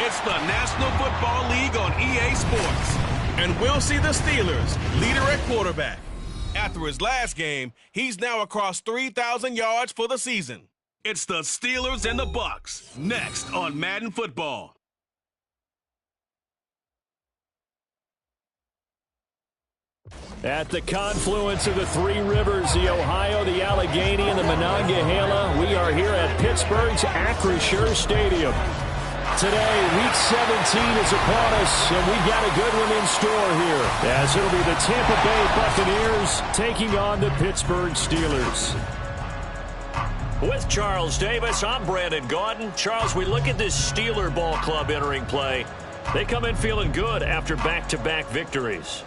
It's the National Football League on EA Sports. And we'll see the Steelers, leader at quarterback. After his last game, he's now across 3,000 yards for the season. It's the Steelers and the Bucs, next on Madden Football. At the confluence of the three rivers, the Ohio, the Allegheny, and the Monongahela, we are here at Pittsburgh's Acrisure Stadium. Today, Week 17 is upon us, and we've got a good one in store here, as it'll be the Tampa Bay Buccaneers taking on the Pittsburgh Steelers. With Charles Davis, I'm Brandon Gaudin. Charles, we look at this Steeler ball club entering play. They come in feeling good after back-to-back victories.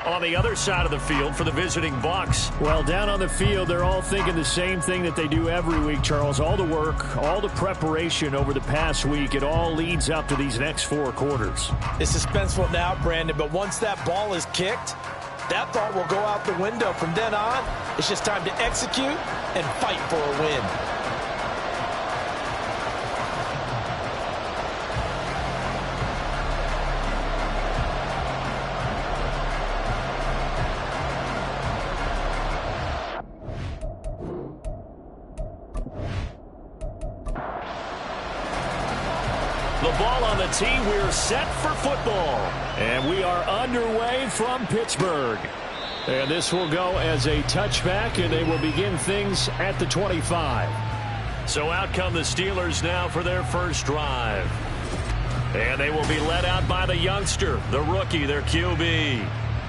On the other side of the field for the visiting Bucs. Well, down on the field, they're all thinking the same thing that they do every week, Charles. All the work, all the preparation over the past week, it all leads up to these next four quarters. It's suspenseful now, Brandon, but once that ball is kicked, that thought will go out the window. From then on, it's just time to execute and fight for a win. The ball on the tee, we're set for football. And we are underway from Pittsburgh. And this will go as a touchback, and they will begin things at the 25. So out come the Steelers now for their first drive. And they will be led out by the youngster, the rookie, their QB.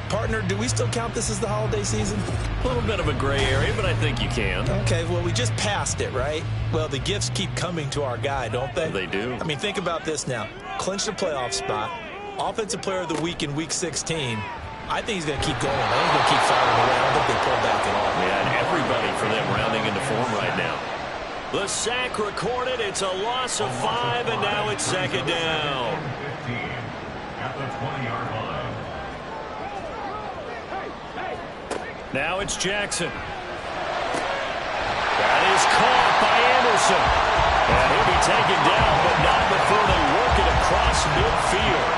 Partner, do we still count this as the holiday season? A little bit of a gray area, but I think you can. Okay, well, we just passed it, right? Well, the gifts keep coming to our guy, don't they? They do. I mean, think about this now. Clinch the playoff spot. Offensive player of the week in Week 16. I think he's going to keep going. I think he's going to keep firing away. I don't think they pull back at all. Yeah, and everybody for them rounding into form right now. The sack recorded. It's a loss of 5, and now it's second down. 15 at the 20-yard line. Now it's Jackson. That is caught by Anderson. And he'll be taken down, but not before they work it across midfield.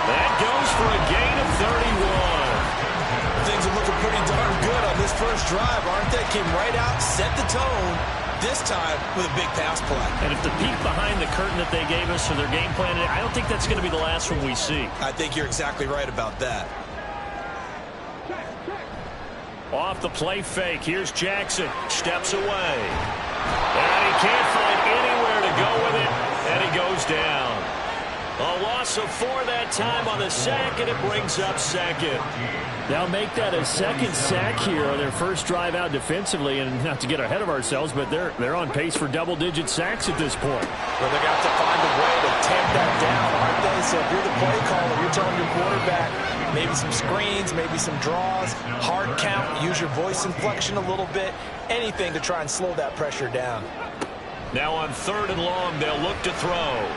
That goes for a gain of 31. Things are looking pretty darn good on this first drive, aren't they? Came right out, set the tone, this time with a big pass play. And if the peek behind the curtain that they gave us for their game plan, I don't think that's going to be the last one we see. I think you're exactly right about that. Off the play fake, here's Jackson. Steps away. And he can't find anywhere to go with it, and he goes down. A loss of 4 that time on the sack, and it brings up second. They'll make that a second sack here on their first drive out defensively, and not to get ahead of ourselves, but they're on pace for double-digit sacks at this point. Well, they're going to have to find a way to tamp that down, aren't they? So if you're the play caller, you're telling your quarterback, maybe some screens, maybe some draws, hard count, use your voice inflection a little bit, anything to try and slow that pressure down. Now on 3rd and long, they'll look to throw.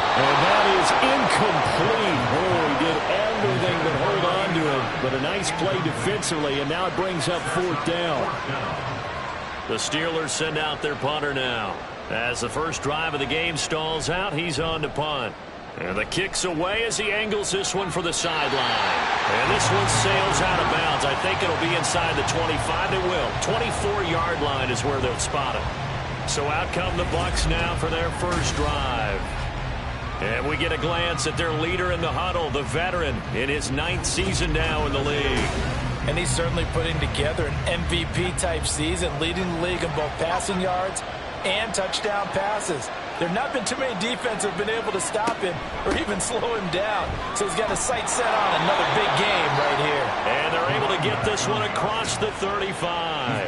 And that is incomplete. Oh, he did everything but hold on to it. But a nice play defensively, and now it brings up 4th down. The Steelers send out their punter now. As the first drive of the game stalls out, he's on to punt. And the kick's away as he angles this one for the sideline. And this one sails out of bounds. I think it'll be inside the 25. It will. 24-yard line is where they'll spot it. So out come the Bucs now for their first drive. And we get a glance at their leader in the huddle, the veteran, in his 9th season now in the league. And he's certainly putting together an MVP-type season, leading the league in both passing yards and touchdown passes. There have not been too many defenses that have been able to stop him or even slow him down. So he's got his sights set on another big game right here. And they're able to get this one across the 35.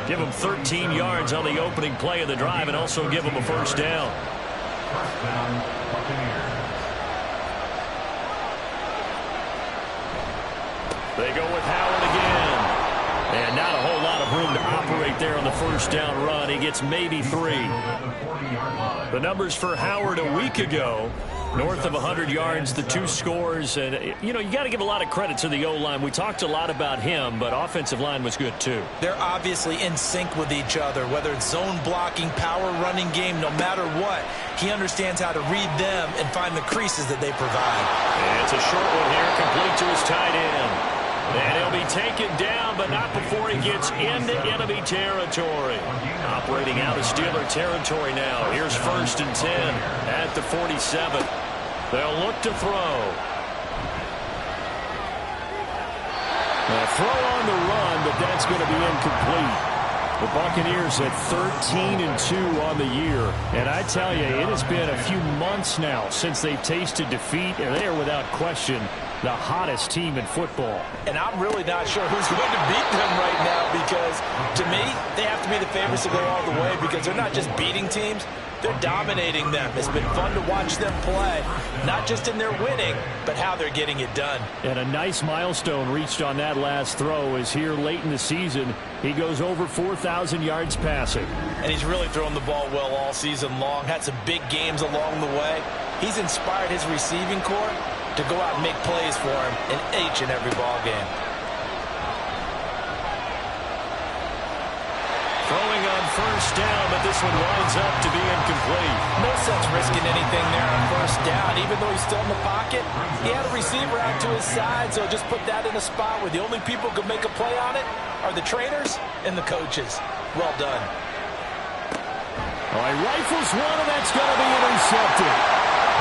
Give him 13 yards on the opening play of the drive and also give him a first down. First down, Buccaneers. They go with Howard again. And not a whole lot of room to operate there on the first down run. He gets maybe 3. The numbers for Howard a week ago, north of 100 yards, the 2 scores. And, you got to give a lot of credit to the O-line. We talked a lot about him, but offensive line was good too. They're obviously in sync with each other, whether it's zone blocking, power running game, no matter what. He understands how to read them and find the creases that they provide. And it's a short one here, complete to his tight end. And he'll be taken down, but not before he gets into enemy territory. Operating out of Steeler territory now. Here's 1st and 10 at the 47. They'll look to throw. A throw on the run, but that's going to be incomplete. The Buccaneers at 13-2 on the year. And I tell you, it has been a few months now since they've tasted defeat, and they are without question the hottest team in football. And I'm really not sure who's going to beat them right now, because to me, they have to be the favorites to go all the way, because they're not just beating teams, they're dominating them. It's been fun to watch them play, not just in their winning, but how they're getting it done. And a nice milestone reached on that last throw is here late in the season. He goes over 4,000 yards passing. And he's really thrown the ball well all season long, had some big games along the way. He's inspired his receiving corps to go out and make plays for him in each and every ball game. Throwing on first down, but this one winds up to be incomplete. No sense risking anything there on first down. Even though he's still in the pocket, he had a receiver out to his side, so just put that in a spot where the only people who could make a play on it are the trainers and the coaches. Well done. All right, rifles one, and that's going to be intercepted.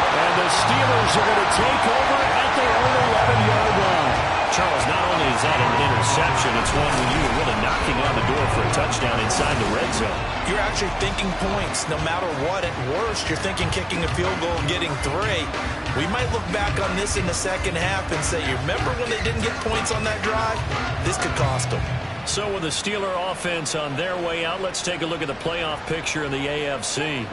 And the Steelers are going to take over at their own 11-yard line. Charles, not only is that an interception, it's one when you were really knocking on the door for a touchdown inside the red zone. You're actually thinking points. No matter what, at worst, you're thinking kicking a field goal and getting 3. We might look back on this in the second half and say, you remember when they didn't get points on that drive? This could cost them. So with the Steeler offense on their way out, let's take a look at the playoff picture in the AFC.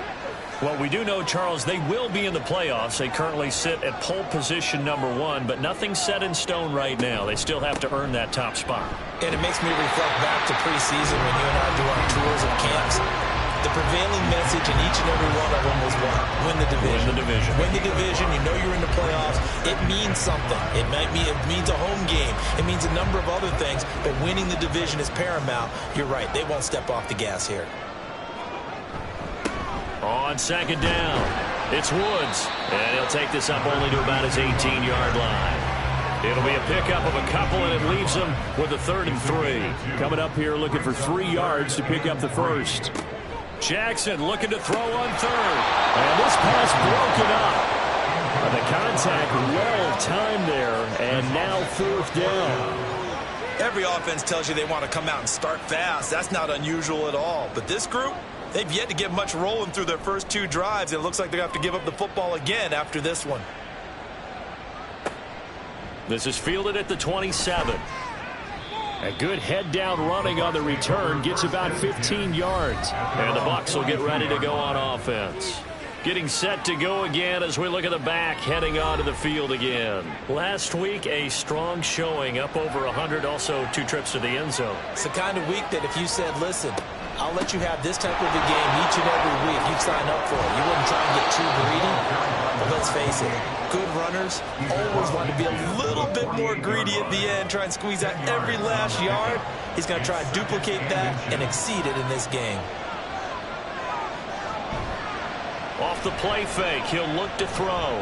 Well, we do know, Charles, they will be in the playoffs. They currently sit at pole position number 1, but nothing's set in stone right now. They still have to earn that top spot. And it makes me reflect back to preseason when you and I do our tours of camps. The prevailing message in each and every one of them was what? Win the division. Win the division. Win the division. You know you're in the playoffs. It means something. It means a home game. It means a number of other things, but winning the division is paramount. You're right. They won't step off the gas here. On second down, it's Woods, and he'll take this up only to about his 18-yard line. It'll be a pickup of a couple, and it leaves him with a 3rd and 3. Coming up here looking for 3 yards to pick up the first. Jackson looking to throw on 3rd, and this pass broken up. The contact well timed there, and now 4th down. Every offense tells you they want to come out and start fast. That's not unusual at all. But this group, they've yet to get much rolling through their first 2 drives. It looks like they have to give up the football again after this one. This is fielded at the 27. A good head-down running on the return. Gets about 15 yards. And the Bucs will get ready to go on offense. Getting set to go again as we look at the back, heading onto the field again. Last week, a strong showing, up over 100, also 2 trips to the end zone. It's the kind of week that if you said, listen, I'll let you have this type of a game each and every week, you'd sign up for it. You wouldn't try and get too greedy. But let's face it, good runners always want to be a little bit more greedy at the end, try and squeeze out every last yard. He's going to try and duplicate that and exceed it in this game. Off the play fake, he'll look to throw.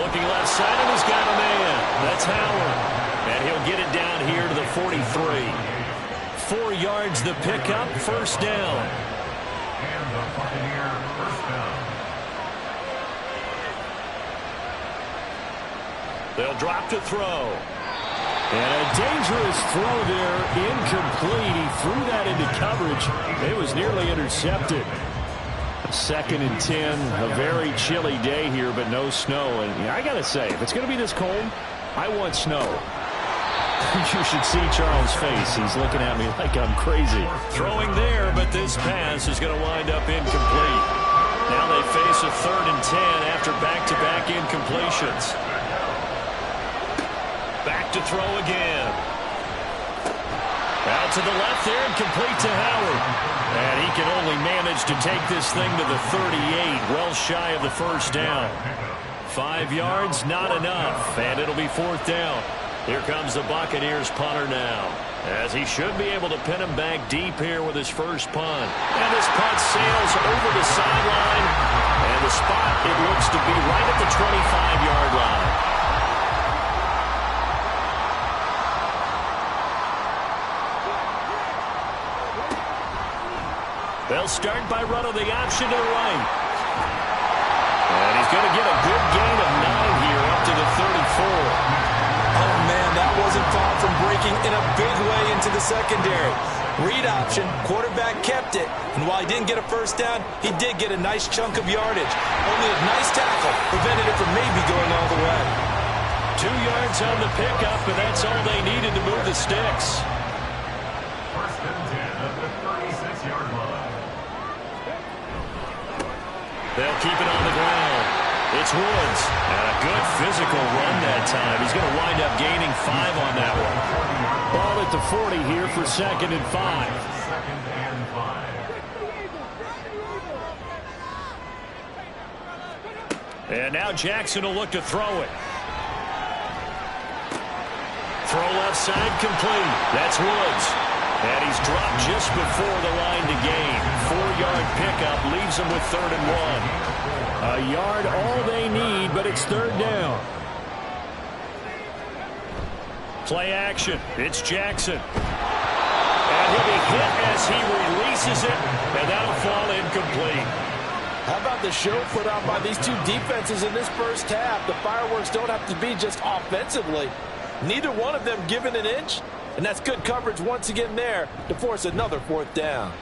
Looking left side, and he's got a man. That's Howard. And he'll get it down here to the 43. 4 yards the pickup, 1st down. And the Buccaneer 1st down. They'll drop to throw. And a dangerous throw there, incomplete. He threw that into coverage. It was nearly intercepted. 2nd and 10, a very chilly day here, but no snow. And I got to say, if it's going to be this cold, I want snow. You should see Charles' face. He's looking at me like I'm crazy. Throwing there, but this pass is going to wind up incomplete. Now they face a 3rd and 10 after back-to-back incompletions. Back to throw again. Out to the left there and complete to Howard. And he can only manage to take this thing to the 38, well shy of the first down. 5 yards, not enough, and it'll be 4th down. Here comes the Buccaneers punter now, as he should be able to pin him back deep here with his first punt. And this punt sails over the sideline, and the spot, it looks to be right at the 25-yard line. They'll start by running the option to the right. And he's going to get a good gain of 9 here up to the 34. Oh, man, that wasn't far from breaking in a big way into the secondary. Read option, quarterback kept it. And while he didn't get a first down, he did get a nice chunk of yardage. Only a nice tackle prevented it from maybe going all the way. 2 yards on the pickup, and that's all they needed to move the sticks. First and 10 at the 36-yard line. They'll keep it on the ground. It's Woods. And a good physical run that time. He's going to wind up gaining 5 on that one. Ball at the 40 here for 2nd and 5. 2nd and 5. And now Jackson will look to throw it. Throw left side complete. That's Woods. And he's dropped just before the line to gain. 4-yard pickup leaves him with 3rd and 1. A yard all they need, but it's 3rd down. Play action. It's Jackson. And he'll be hit as he releases it, and that'll fall incomplete. How about the show put on by these two defenses in this first half? The fireworks don't have to be just offensively. Neither one of them given an inch, and that's good coverage once again there to force another 4th down.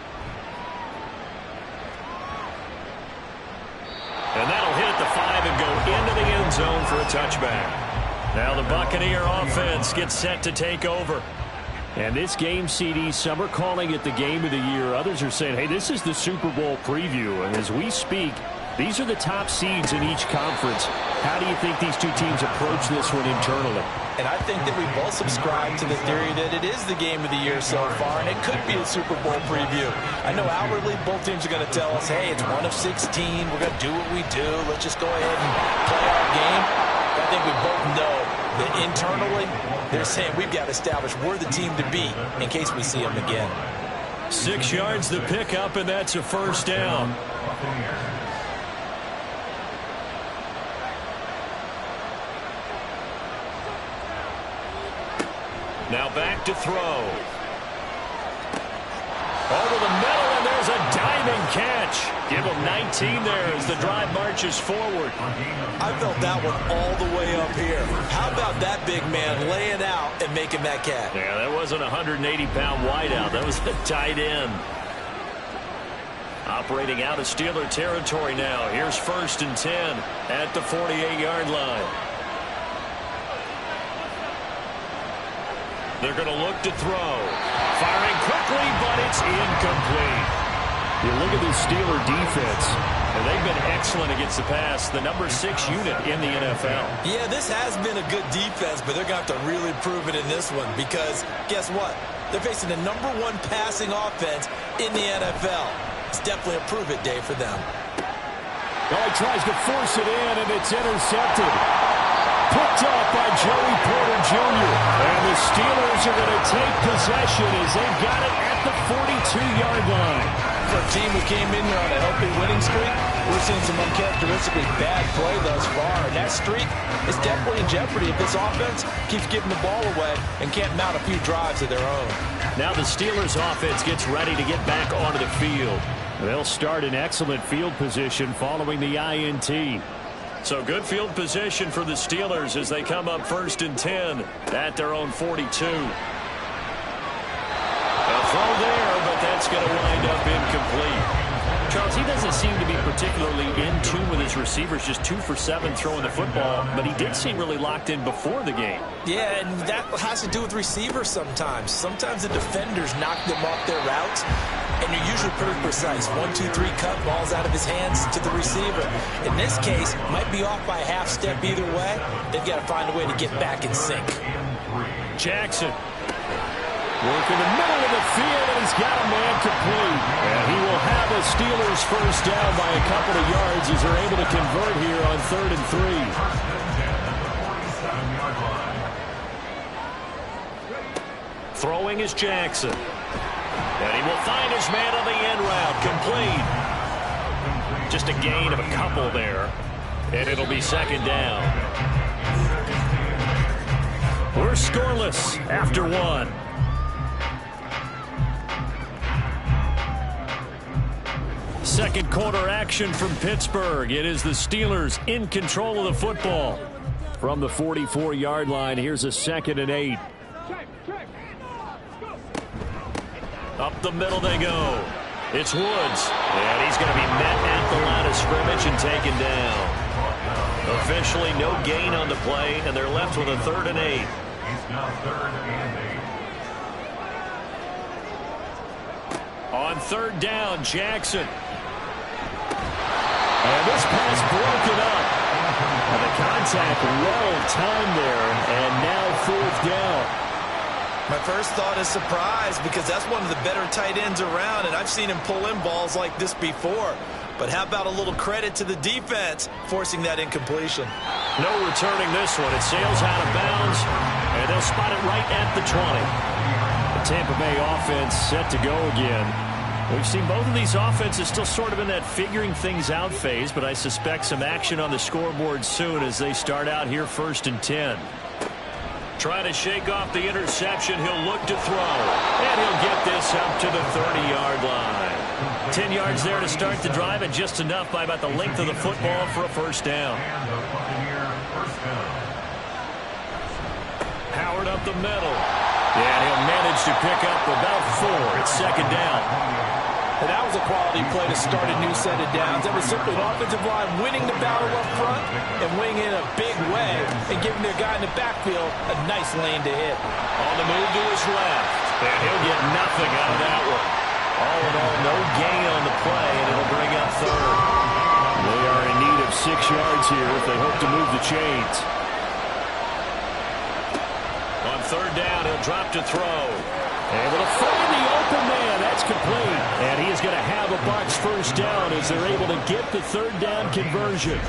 And that'll hit at the 5 and go into the end zone for a touchback. Now the Buccaneer offense gets set to take over. And this game, CD, some are calling it the game of the year. Others are saying, hey, this is the Super Bowl preview. And as we speak, these are the top seeds in each conference. How do you think these two teams approach this one internally? And I think that we both subscribe to the theory that it is the game of the year so far, and it could be a Super Bowl preview. I know outwardly both teams are going to tell us, hey, it's 1 of 16. We're going to do what we do. Let's just go ahead and play our game. But I think we both know that internally they're saying we've got to establish we're the team to beat in case we see them again. 6 yards the pickup, and that's a 1st down. Now back to throw. Over the middle, and there's a diving catch. Give him 19 there as the drive marches forward. I felt that one all the way up here. How about that big man laying out and making that catch? Yeah, that wasn't a 180-pound wideout. That was the tight end. Operating out of Steeler territory now. Here's 1st and 10 at the 48-yard line. They're going to look to throw. Firing quickly, but it's incomplete. You look at this Steeler defense, and they've been excellent against the pass, the number 6 unit in the NFL. Yeah, this has been a good defense, but they're going to have to really prove it in this one because guess what? They're facing the number 1 passing offense in the NFL. It's definitely a prove-it day for them. Oh, he tries to force it in, and it's intercepted. Picked up by Joey Porter Jr. And the Steelers are going to take possession as they've got it at the 42-yard line. For a team who came in here on a healthy winning streak, we're seeing some uncharacteristically bad play thus far. And that streak is definitely in jeopardy if this offense keeps giving the ball away and can't mount a few drives of their own. Now the Steelers offense gets ready to get back onto the field. They'll start in excellent field position following the INT. So good field position for the Steelers as they come up 1st and 10 at their own 42. A throw there, but that's going to wind up incomplete. Charles, he doesn't seem to be particularly in tune with his receivers, just 2 for 7 throwing the football, but he did seem really locked in before the game. Yeah, and that has to do with receivers sometimes. Sometimes the defenders knock them off their routes, and you're usually pretty precise. 1, 2, 3 cut, balls out of his hands to the receiver. In this case, might be off by a half step either way. They've got to find a way to get back in sync. Jackson. Working the middle of the field, and he's got a man complete. And he will have a Steelers first down by a couple of yards as they're able to convert here on 3rd and 3. Throwing is Jackson. And he will find his man on the end route. Complete. Just a gain of a couple there. And it'll be 2nd down. We're scoreless after 1. Second quarter action from Pittsburgh. It is the Steelers in control of the football. From the 44-yard line, here's a 2nd and 8. Up the middle they go. It's Woods. And he's going to be met at the line of scrimmage and taken down. Officially no gain on the play, and they're left with a 3rd and 8. He's now 3rd and 8. On 3rd down, Jackson. And this pass broken up. And the contact well timed there, and now 4th down. My first thought is surprise because that's one of the better tight ends around, and I've seen him pull in balls like this before. But how about a little credit to the defense forcing that incompletion? No returning this one. It sails out of bounds, and they'll spot it right at the 20. The Tampa Bay offense set to go again. We've seen both of these offenses still sort of in that figuring things out phase, but I suspect some action on the scoreboard soon as they start out here 1st and 10. Trying to shake off the interception. He'll look to throw. And he'll get this up to the 30-yard line. 10 yards there to start the drive, and just enough by about the length of the football for a first down. Howard up the middle. And he'll manage to pick up about 4. It's 2nd down. And that was a quality play to start a new set of downs. That was simply an offensive line winning the battle up front and winning in a big way and giving their guy in the backfield a nice lane to hit. On the move to his left. And he'll get nothing out of that one. All in all, no gain on the play, and it'll bring up 3rd. They are in need of 6 yards here if they hope to move the chains. On 3rd down, he'll drop to throw. Able to find the open man. That's complete. And he is going to have a Bucs first down as they're able to get the 3rd down conversion.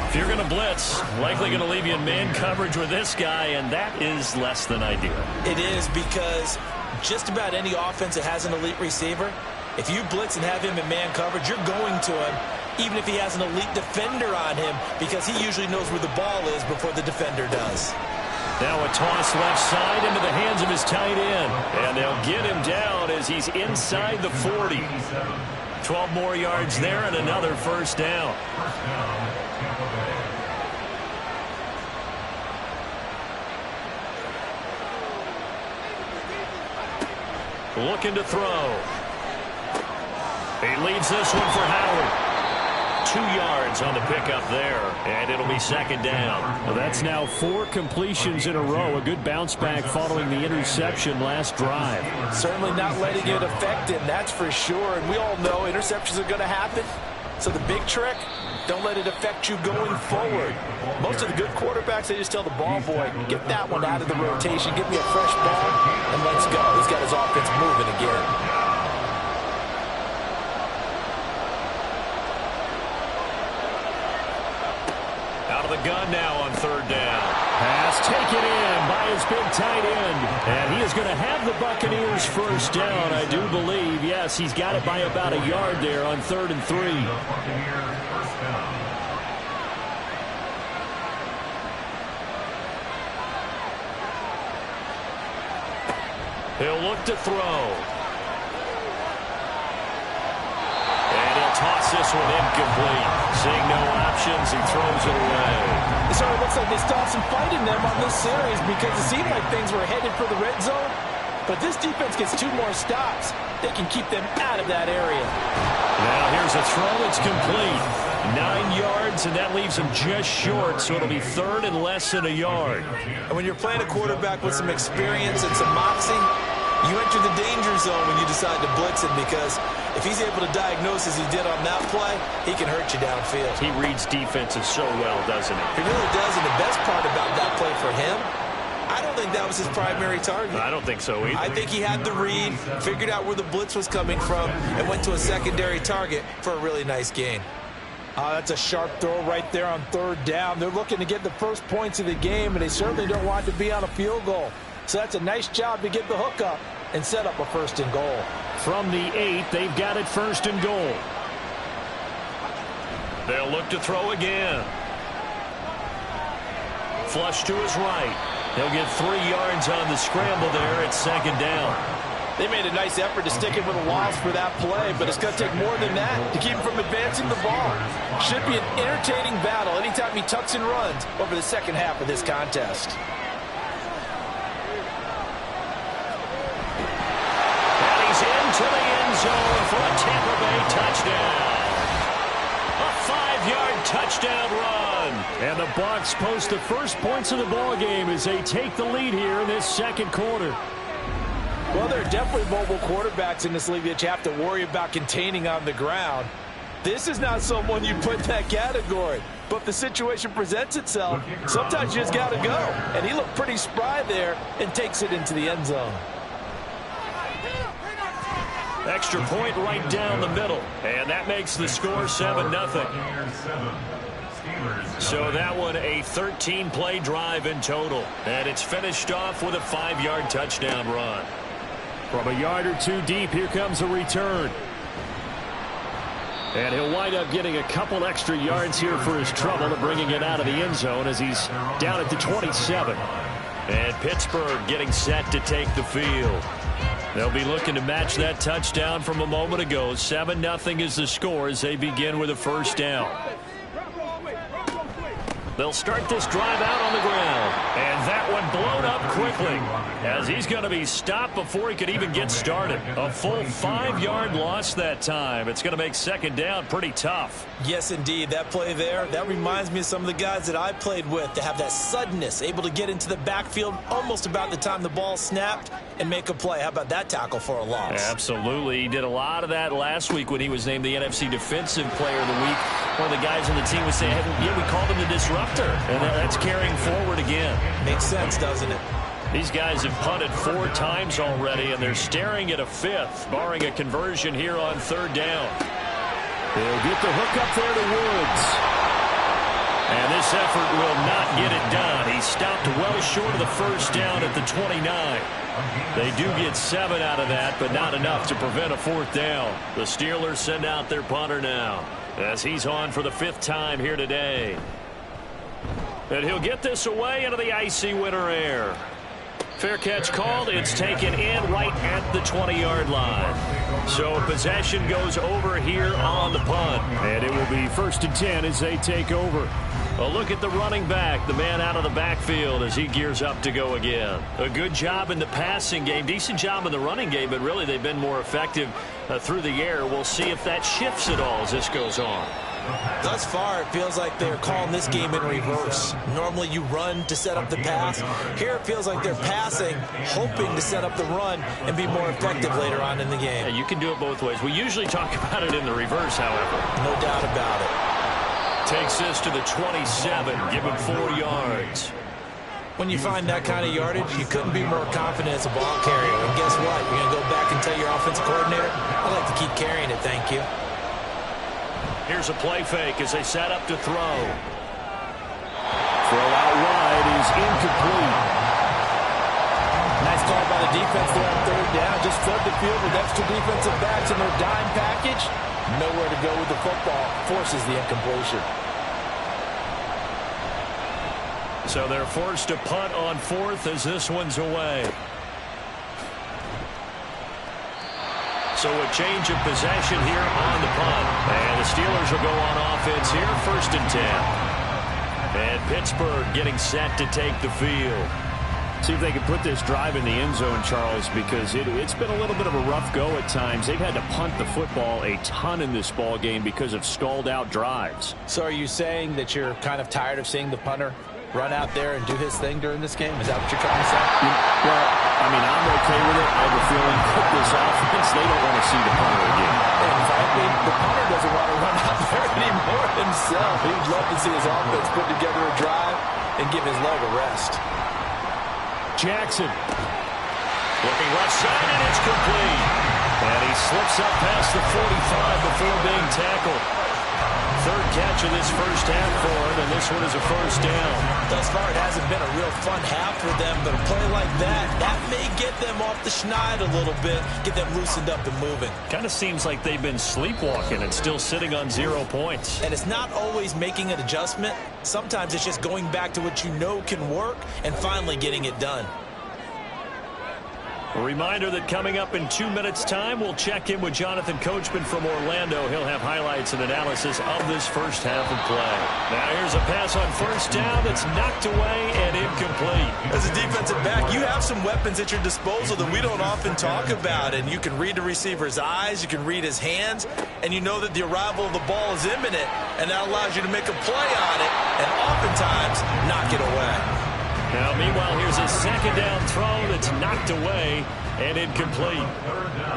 If you're going to blitz, likely going to leave you in man coverage with this guy, and that is less than ideal. It is because just about any offense that has an elite receiver, if you blitz and have him in man coverage, you're going to him, even if he has an elite defender on him, because he usually knows where the ball is before the defender does. Now a toss left side into the hands of his tight end. And they'll get him down as he's inside the 40. 12 more yards there and another first down. Looking to throw. He leads this one for Howard. 2 yards on the pickup there, and it'll be 2nd down. Well, that's now 4 completions in a row. A good bounce back following the interception last drive. Certainly not letting it affect him, that's for sure. And we all know interceptions are going to happen. So the big trick, don't let it affect you going forward. Most of the good quarterbacks, they just tell the ball boy, get that one out of the rotation, give me a fresh ball, and let's go. He's got his offense moving again. The gun now on 3rd down. Pass taken in by his big tight end. And he is going to have the Buccaneers first down, I do believe. Yes, he's got it by about a yard there on 3rd and 3. He'll look to throw. Toss this one incomplete. Seeing no options, he throws it away. It sort of looks like they still have some fight in them on this series because it seemed like things were headed for the red zone. But this defense gets 2 more stops. They can keep them out of that area. Now here's a throw that's complete. 9 yards, and that leaves him just short, so it'll be 3rd and less than a yard. And when you're playing a quarterback with some experience and some moxie, you enter the danger zone when you decide to blitz him because if he's able to diagnose as he did on that play, he can hurt you downfield. He reads defenses so well, doesn't he? He really does, and the best part about that play for him, I don't think that was his primary target. I don't think so either. I think he had the read, figured out where the blitz was coming from, and went to a secondary target for a really nice gain. That's a sharp throw right there on third down. They're looking to get the first points of the game, and they certainly don't want to be on a field goal. So that's a nice job to get the hook up and set up a 1st and goal. From the 8, they've got it 1st and goal. They'll look to throw again. Flush to his right. He'll get 3 yards on the scramble there at 2nd down. They made a nice effort to stick him with a loss for that play, but it's going to take more than that to keep him from advancing the ball. Should be an entertaining battle anytime he tucks and runs over the second half of this contest. And he's into the end zone for a Tampa Bay touchdown. A 5-yard touchdown run. And the Bucs post the first points of the ball game as they take the lead here in this 2nd quarter. Well, there are definitely mobile quarterbacks in this league that you have to worry about containing on the ground. This is not someone you put in that category. But if the situation presents itself, sometimes you just got to go. And he looked pretty spry there and takes it into the end zone. Extra point right down the middle. And that makes the score 7-0. So that one a 13-play drive in total. And it's finished off with a 5-yard touchdown run. From a yard or 2 deep, here comes a return. And he'll wind up getting a couple extra yards here for his trouble to bringing it out of the end zone as he's down at the 27. And Pittsburgh getting set to take the field. They'll be looking to match that touchdown from a moment ago. 7-0 is the score as they begin with a 1st down. They'll start this drive out on the ground. And that one blown up quickly as he's going to be stopped before he could even get started. A full 5-yard loss that time. It's going to make 2nd down pretty tough. Yes, indeed. That play there, that reminds me of some of the guys that I played with to have that suddenness, able to get into the backfield almost about the time the ball snapped and make a play. How about that tackle for a loss? Absolutely. He did a lot of that last week when he was named the NFC Defensive Player of the Week. One of the guys on the team was saying, hey, yeah, we called him the disruptor. And that's carrying forward again. Makes sense, doesn't it? These guys have punted 4 times already, and they're staring at a 5th, barring a conversion here on 3rd down. They'll get the hook up there to Woods. And this effort will not get it done. He stopped well short of the 1st down at the 29. They do get 7 out of that, but not enough to prevent a 4th down. The Steelers send out their punter now as he's on for the 5th time here today. And he'll get this away into the icy winter air. Fair catch called. It's taken in right at the 20-yard line. So possession goes over here on the punt. And it will be 1st and 10 as they take over. A look at the running back, the man out of the backfield as he gears up to go again. A good job in the passing game, decent job in the running game, but really they've been more effective through the air. We'll see if that shifts at all as this goes on. Thus far, it feels like they're calling this game in reverse. Normally you run to set up the pass. Here it feels like they're passing, hoping to set up the run and be more effective later on in the game. Yeah, you can do it both ways. We usually talk about it in the reverse, however. No doubt about it. Takes this to the 27, give him 4 yards. When you find that kind of yardage, you couldn't be more confident as a ball carrier. And guess what? You're going to go back and tell your offensive coordinator, I'd like to keep carrying it, thank you. Here's a play fake as they set up to throw. Throw out wide is incomplete. Nice call by the defense there on 3rd down. Just flood the field with extra defensive backs in their dime package. Nowhere to go with the football. Forces the incompletion. So they're forced to punt on 4th as this one's away. So a change of possession here on the punt. And the Steelers will go on offense here, 1st and 10. And Pittsburgh getting set to take the field. See if they can put this drive in the end zone, Charles, because it's been a little bit of a rough go at times. They've had to punt the football a ton in this ball game because of stalled-out drives. So are you saying that you're kind of tired of seeing the punter run out there and do his thing during this game? Is that what you're trying to say? Well, I mean, I'm okay with it. I have a feeling with this offense, they don't want to see the punter again. And frankly, the punter doesn't want to run out there anymore himself. He'd love to see his offense put together a drive and give his leg a rest. Jackson. Looking left side, and it's complete. And he slips up past the 45 before being tackled. Third catch of this first half for him, and this one is a first down. Thus far, it hasn't been a real fun half for them, but a play like that may get them off the schneid a little bit, get them loosened up and moving. Kind of seems like they've been sleepwalking and still sitting on 0 points. And it's not always making an adjustment. Sometimes it's just going back to what you know can work and finally getting it done. A reminder that coming up in 2 minutes' time, we'll check in with Jonathan Coachman from Orlando. He'll have highlights and analysis of this first half of play. Now here's a pass on first down that's knocked away and incomplete. As a defensive back, you have some weapons at your disposal that we don't often talk about. And you can read the receiver's eyes, you can read his hands, and you know that the arrival of the ball is imminent, and that allows you to make a play on it and oftentimes knock it away. Now, meanwhile, here's a second down throw that's knocked away and incomplete.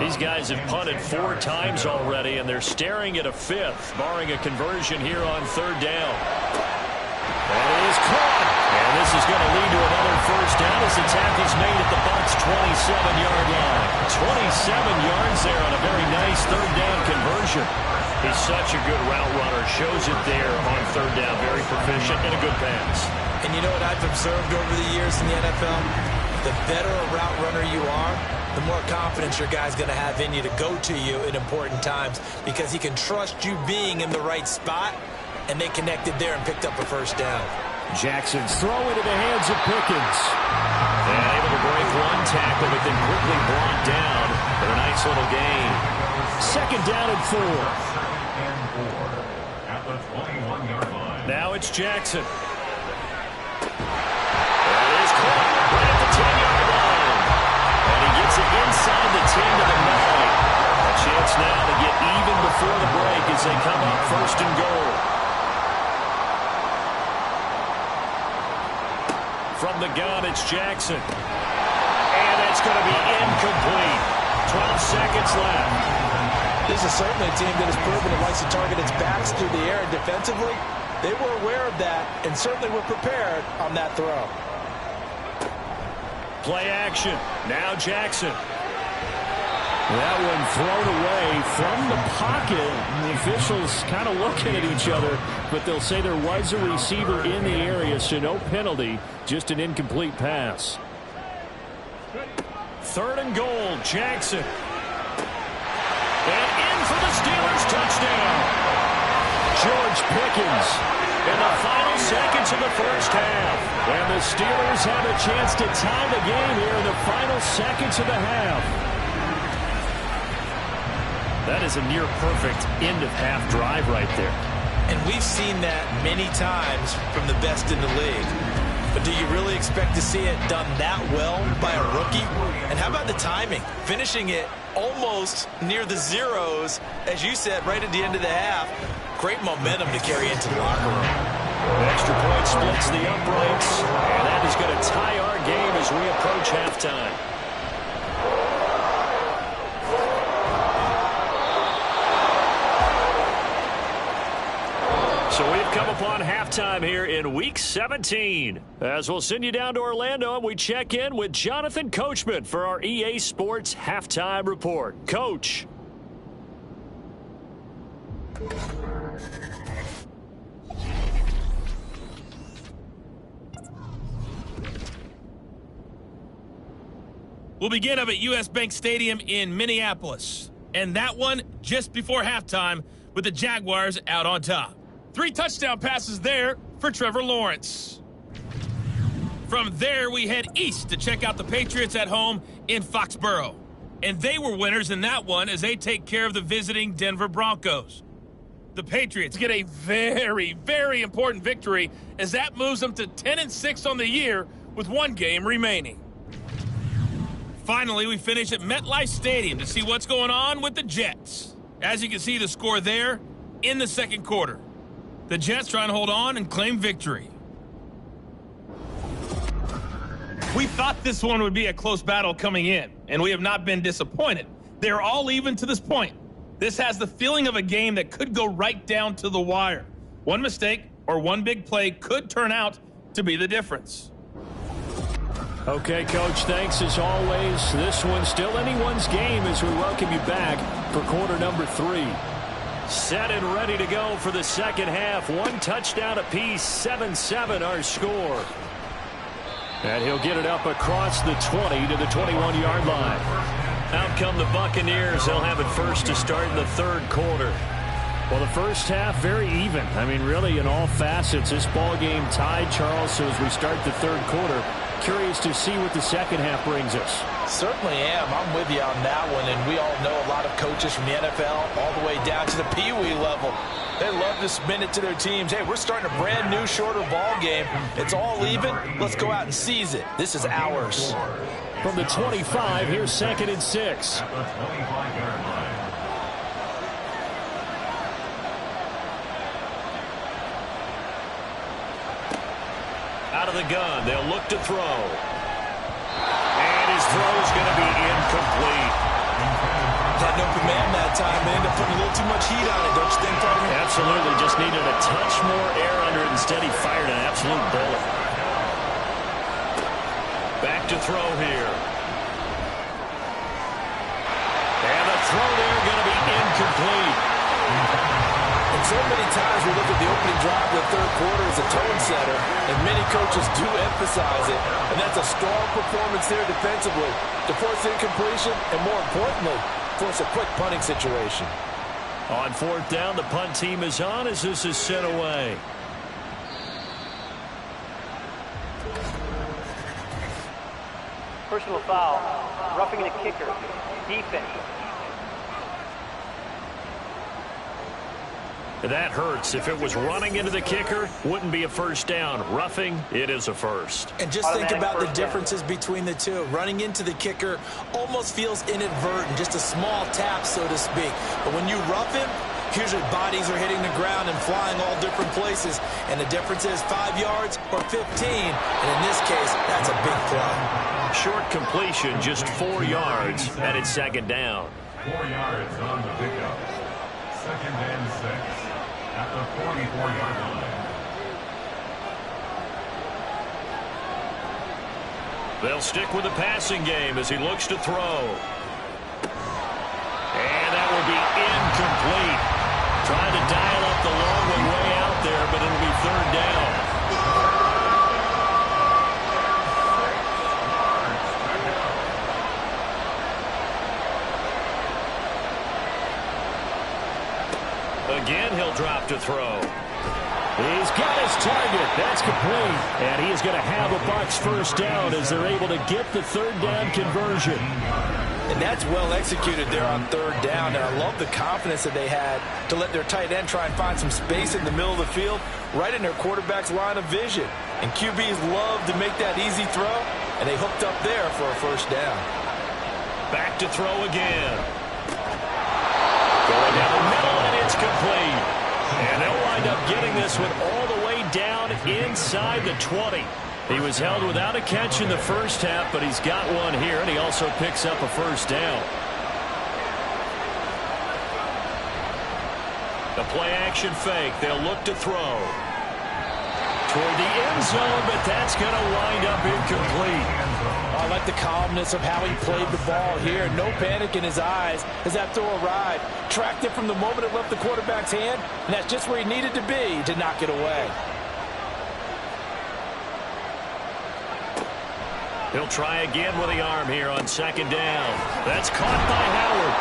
These guys have punted 4 times already, and they're staring at a 5th, barring a conversion here on third down. That is caught. And this is going to lead to another first down as the tackle's made at the Bucs' 27-yard line. 27 yards there on a very nice third down conversion. He's such a good route runner. Shows it there on third down. Very proficient and a good pass. And you know what I've observed over the years in the NFL? The better a route runner you are, the more confidence your guy's going to have in you to go to you in important times because he can trust you being in the right spot, and they connected there and picked up a first down. Jackson's throw into the hands of Pickens. And able to break one tackle, but then quickly brought down for a nice little gain. Second down and 4. At the 21-yard line. Now it's Jackson. That is caught right at the 10-yard line. And he gets it inside the 10 to the 9. A chance now to get even before the break as they come up first and goal. From the gun, it's Jackson. And it's going to be incomplete. 12 seconds left. This is certainly a team that has proven it likes to target its backs through the air, and defensively, they were aware of that and certainly were prepared on that throw. Play action. Now Jackson. That one thrown away from the pocket. The officials kind of looking at each other, but they'll say there was a receiver in the area, so no penalty, just an incomplete pass. Third and goal, Jackson. And in for the Steelers touchdown. George Pickens in the final seconds of the first half. And the Steelers have a chance to tie the game here in the final seconds of the half. That is a near-perfect end-of-half drive right there. And we've seen that many times from the best in the league. But do you really expect to see it done that well by a rookie? And how about the timing? Finishing it almost near the zeros, as you said, right at the end of the half. Great momentum to carry into the locker room. Extra point splits the uprights, and that is going to tie our game as we approach halftime. So we've come upon halftime here in Week 17. As we'll send you down to Orlando, and we check in with Jonathan Coachman for our EA Sports Halftime Report. Coach. We'll begin up at U.S. Bank Stadium in Minneapolis. And that one just before halftime with the Jaguars out on top. 3 touchdown passes there for Trevor Lawrence. From there, we head east to check out the Patriots at home in Foxborough. And they were winners in that one as they take care of the visiting Denver Broncos. The Patriots get a very, very important victory as that moves them to 10-6 on the year with 1 game remaining. Finally, we finish at MetLife Stadium to see what's going on with the Jets. As you can see the score there in the second quarter. The Jets trying to hold on and claim victory. We thought this one would be a close battle coming in, and we have not been disappointed. They're all even to this point. This has the feeling of a game that could go right down to the wire. One mistake or one big play could turn out to be the difference. Okay, Coach, thanks as always. This one's still anyone's game as we welcome you back for quarter number 3. Set and ready to go for the second half. 1 touchdown apiece, 7-7 our score. And he'll get it up across the 20 to the 21-yard line. Out come the Buccaneers. They'll have it first to start in the third quarter. Well, the first half, very even. I mean, really, in all facets, this ball game tied, Charles. So as we start the third quarter, curious to see what the second half brings us. Certainly am. I'm with you on that one. And we all know a lot of coaches from the NFL all the way down to the Pee-wee level. They love to spin it to their teams. Hey, we're starting a brand new, shorter ball game. It's all even. Let's go out and seize it. This is ours. From the 25, here's 2nd and 6. At the 25-yard line. Out of the gun, they'll look to throw. And his throw is going to be incomplete. Had no command that time. They ended up putting a little too much heat on it, don't you think, Farmer? Absolutely. Just needed a touch more air under it. Instead, he fired an absolute bullet. Back to throw here. And the throw there going to be incomplete. And so many times we look at the opening drive of the third quarter as a tone setter, and many coaches do emphasize it. And that's a strong performance there defensively to force incompletion and, more importantly, force a quick punting situation. On 4th down, the punt team is on as this is sent away. Personal foul, roughing the kicker, defense. That hurts. If it was running into the kicker, wouldn't be a first down. Roughing, it is a first. And just think about the differences between the two. Running into the kicker almost feels inadvertent, just a small tap, so to speak. But when you rough him, usually bodies are hitting the ground and flying all different places. And the difference is 5 yards or 15. And in this case, that's a big play. Short completion, just 4 yards, and it's 2nd down. 4 yards on the pickup. 2nd and 6. At the 44-yard line. They'll stick with the passing game as he looks to throw. And that will be incomplete. Trying to dial up the long one way out there, but it'll be 3rd down. Again, he'll drop to throw. He's got his target. That's complete. And he is going to have a Bucs first down as they're able to get the 3rd down conversion. And that's well executed there on 3rd down. And I love the confidence that they had to let their tight end try and find some space in the middle of the field, right in their quarterback's line of vision. And QBs love to make that easy throw, and they hooked up there for a first down. Back to throw again. Going down the middle, and it's complete. And they'll wind up getting this one all the way down inside the 20. He was held without a catch in the first half, but he's got one here, and he also picks up a first down. The play-action fake. They'll look to throw. Toward the end zone, but that's going to wind up incomplete. I like the calmness of how he played the ball here. No panic in his eyes as that throw arrived. Tracked it from the moment it left the quarterback's hand, and that's just where he needed to be to knock it away. He'll try again with the arm here on 2nd down. That's caught by Howard.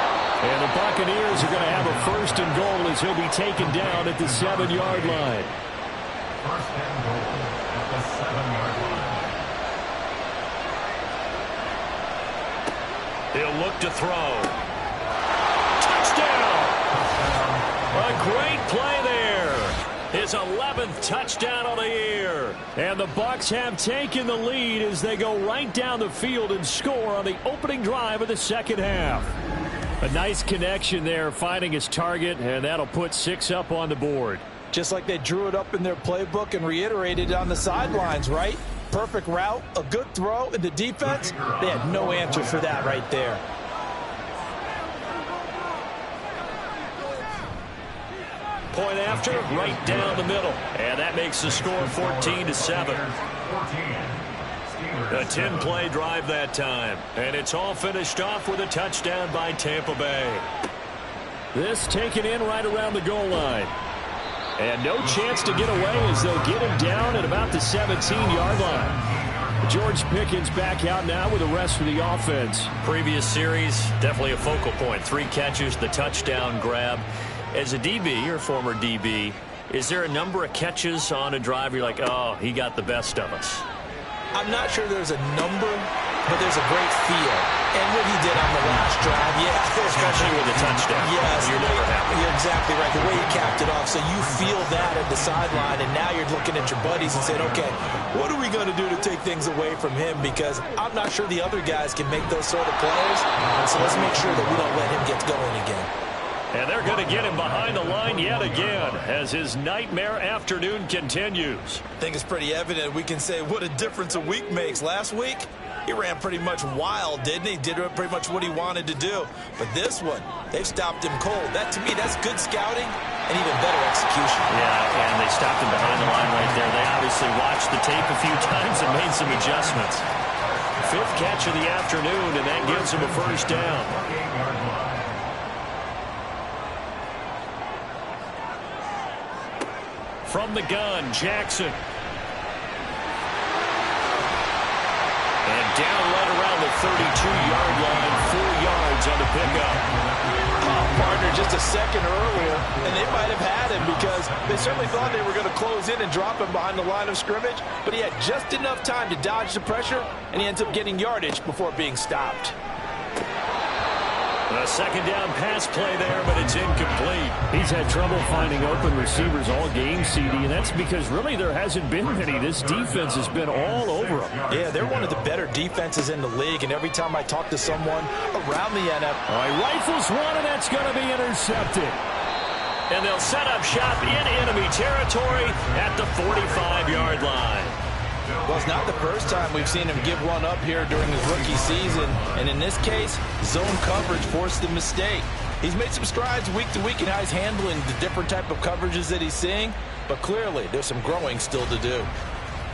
And the Buccaneers are going to have a 1st and goal as he'll be taken down at the 7-yard line. 1st and goal at the 7-yard line. He'll look to throw. Touchdown! A great play there. His 11th touchdown of the year. And the Bucs have taken the lead as they go right down the field and score on the opening drive of the second half. A nice connection there, finding his target, and that'll put 6 up on the board. Just like they drew it up in their playbook and reiterated it on the sidelines, right? Perfect route, a good throw, and the defense, they had no answer for that right there. Point after, right down the middle. And that makes the score 14-7. 14. Steelers A 10-play drive that time. And it's all finished off with a touchdown by Tampa Bay. This taken in right around the goal line. And no chance to get away as they'll get him down at about the 17-yard line. George Pickens back out now with the rest of the offense. Previous series, definitely a focal point. 3 catches, the touchdown grab. As a DB, or former DB, is there a number of catches on a drive you're like, oh, he got the best of us? I'm not sure there's a number, but there's a great feel. And what he did on the last drive, Especially with a touchdown. Yes. You're never happy. You're exactly right. The way he capped it off, so you feel that at the sideline, and now you're looking at your buddies and saying, okay, what are we going to do to take things away from him? Because I'm not sure the other guys can make those sort of plays. So let's make sure that we don't let him get going again. And they're going to get him behind the line yet again as his nightmare afternoon continues. I think it's pretty evident. We can say what a difference a week makes. Last week, he ran pretty much wild, didn't he? Did pretty much what he wanted to do. But this one, they've stopped him cold. That, to me, that's good scouting and even better execution. Yeah, and they stopped him behind the line right there. They obviously watched the tape a few times and made some adjustments. 5th catch of the afternoon, and that gives him a first down. From the gun, Jackson. And down right around the 32-yard line, 4 yards on the pickup. Oh, partner, just a second earlier, and they might have had him because they certainly thought they were going to close in and drop him behind the line of scrimmage, but he had just enough time to dodge the pressure, and he ends up getting yardage before being stopped. A second down pass play there, but it's incomplete. He's had trouble finding open receivers all game, CD, and that's because really there hasn't been many. This defense has been all over them. Yeah, they're one of the better defenses in the league, and every time I talk to someone around the NFL... All right, rifles one, and that's going to be intercepted. And they'll set up shop in enemy territory at the 45-yard line. Well, it's not the first time we've seen him give one up here during his rookie season. And in this case, zone coverage forced the mistake. He's made some strides week to week in how he's handling the different type of coverages that he's seeing. But clearly, there's some growing still to do.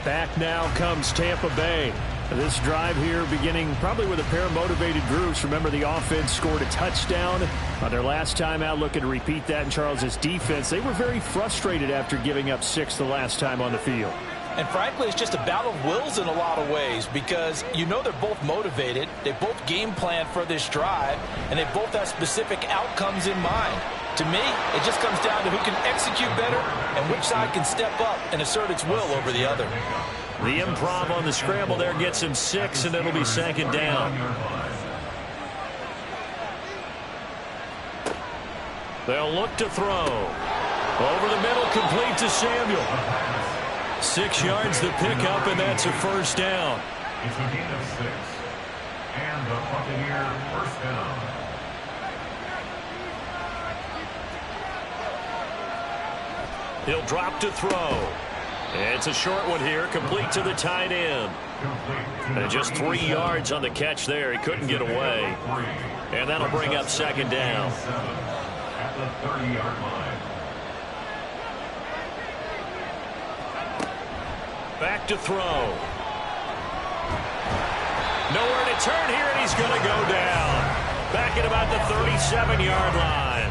Back now comes Tampa Bay. This drive here beginning probably with a pair of motivated groups. Remember, the offense scored a touchdown on their last time out, looking to repeat that in Charles's defense. They were very frustrated after giving up 6 the last time on the field. And frankly, it's just a battle of wills in a lot of ways because you know they're both motivated, they both game plan for this drive, and they both have specific outcomes in mind. To me, it just comes down to who can execute better and which side can step up and assert its will over the other. The improv on the scramble there gets him 6, and it'll be second down. They'll look to throw. Over the middle, complete to Samuel. 6 yards to pick up, and that's a first down. It's a gain of 6. And the Buccaneer first down. He'll drop to throw. It's a short one here, complete to the tight end. And just 3 yards on the catch there. He couldn't get away. And that'll bring up second down. At the 30-yard line. Back to throw. Nowhere to turn here, and he's going to go down. Back at about the 37-yard line.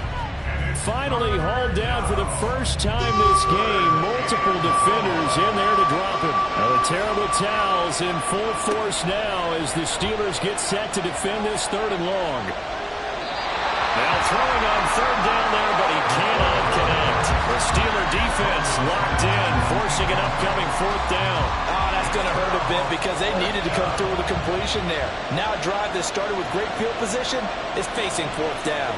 Finally hauled down for the first time this game. Multiple defenders in there to drop him. Now the terrible towels in full force now as the Steelers get set to defend this 3rd and long. Now throwing on 3rd down there, but he cannot connect. The Steeler defense locked in, forcing an upcoming 4th down. Oh, that's going to hurt a bit because they needed to come through with a completion there. Now a drive that started with great field position is facing 4th down.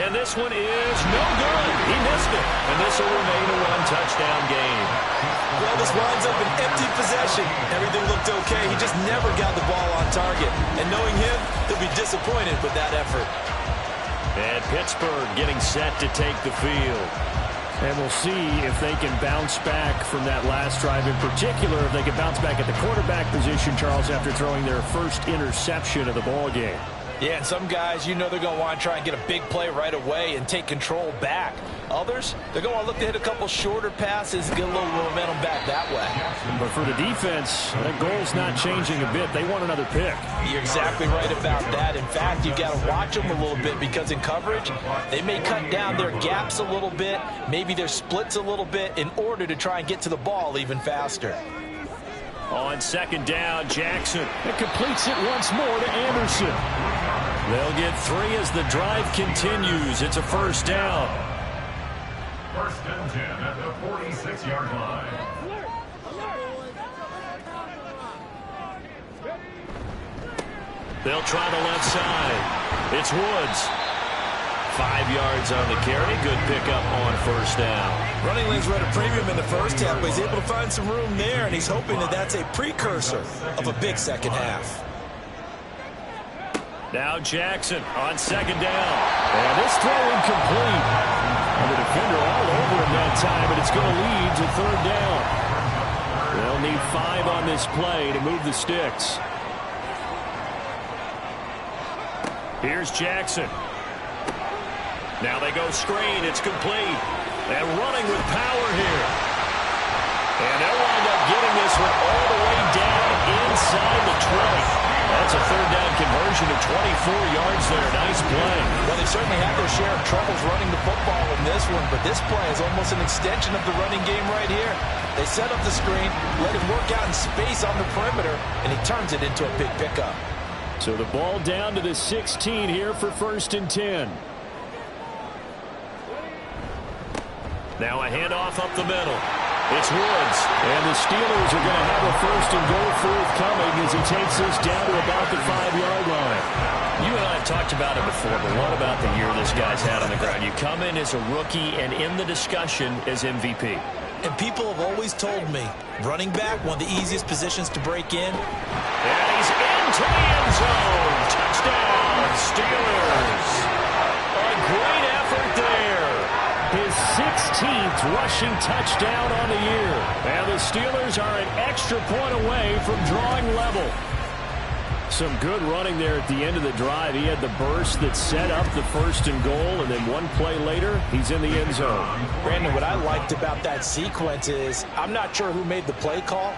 And this one is no good. He missed it. And this will remain a 1-touchdown game. Well, this winds up an empty possession. Everything looked okay. He just never got the ball on target. And knowing him, he'll be disappointed with that effort. And Pittsburgh getting set to take the field. And we'll see if they can bounce back from that last drive in particular, if they can bounce back at the quarterback position, Charles, after throwing their first interception of the ball game. Yeah, and some guys, you know they're going to want to try and get a big play right away and take control back. Others, they're going to look to hit a couple shorter passes and get a little momentum back that way. But for the defense, that goal's not changing a bit. They want another pick. You're exactly right about that. In fact, you've got to watch them a little bit because in coverage, they may cut down their gaps a little bit, maybe their splits a little bit in order to try and get to the ball even faster. On second down, Jackson. It completes it once more to Anderson. They'll get 3 as the drive continues. It's a first down. First and 10 at the 46-yard line. They'll try the left side. It's Woods. 5 yards on the carry. Good pickup on first down. Running lanes were at a premium in the first half, but he's able to find some room there, and he's hoping that that's a precursor of a big second half. Now Jackson on second down. And this throw incomplete. And the defender all over him that time, but it's going to lead to third down. They'll need 5 on this play to move the sticks. Here's Jackson. Now they go screen. It's complete. And running with power here. And they'll wind up getting this one all the way down inside the 20. That's a third down conversion of 24 yards there. Nice play. Well, they certainly had their share of troubles running the football in this one, but this play is almost an extension of the running game right here. They set up the screen, let him work out in space on the perimeter, and he turns it into a big pickup. So the ball down to the 16 here for first and 10. Now a handoff up the middle. It's Woods. And the Steelers are going to have a first and goal forthcoming as he takes this down to about the 5-yard line. You and I have talked about it before, but what about the year this guy's had on the ground? You come in as a rookie and in the discussion as MVP. And people have always told me, running back, one of the easiest positions to break in. And he's into the end zone. Touchdown, Steelers. A great effort there. His 16th rushing touchdown on the year. And the Steelers are an extra point away from drawing level. Some good running there at the end of the drive. He had the burst that set up the first and goal, and then one play later, he's in the end zone. Brandon, what I liked about that sequence is, I'm not sure who made the play call,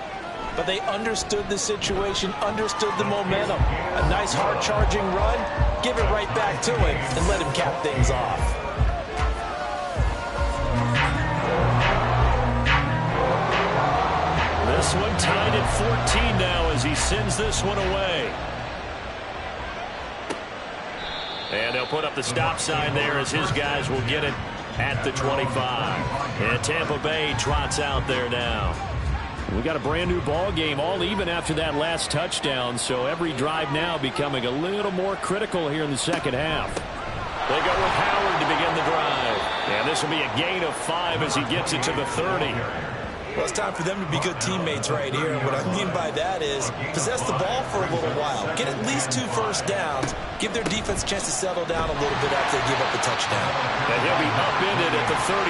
but they understood the situation, understood the momentum. A nice hard-charging run, give it right back to him, and let him cap things off. This one tied at 14 now as he sends this one away. And they'll put up the stop sign there as his guys will get it at the 25. And Tampa Bay trots out there now. We got a brand new ball game, all even after that last touchdown, so every drive now becoming a little more critical here in the second half. They go with Howard to begin the drive. And this will be a gain of 5 as he gets it to the 30. Well, it's time for them to be good teammates right here. And what I mean by that is possess the ball for a little while. Get at least 2 first downs. Give their defense a chance to settle down a little bit after they give up the touchdown. And he'll be upended at the 33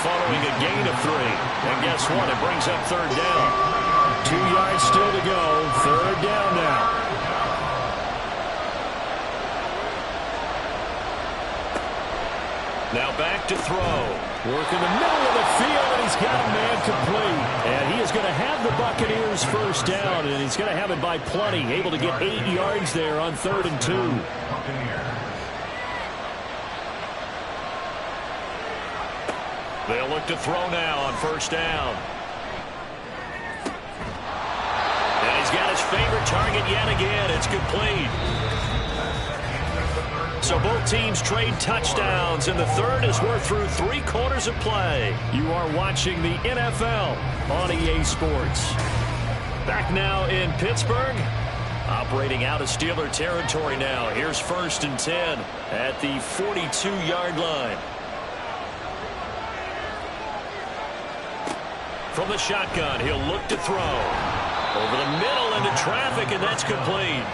following a gain of 3. And guess what? It brings up third down. 2 yards still to go. Third down now. Now back to throw. Work in the middle of the field, and he's got a man complete. And he is going to have the Buccaneers first down, and he's going to have it by plenty. Able to get 8 yards there on 3rd and 2. They'll look to throw now on first down. And he's got his favorite target yet again. It's complete. So both teams trade touchdowns, and the third as we're through 3 quarters of play. You are watching the NFL on EA Sports. Back now in Pittsburgh, operating out of Steeler territory now. Here's 1st and 10 at the 42-yard line. From the shotgun, he'll look to throw. Over the middle into traffic, and that's complete.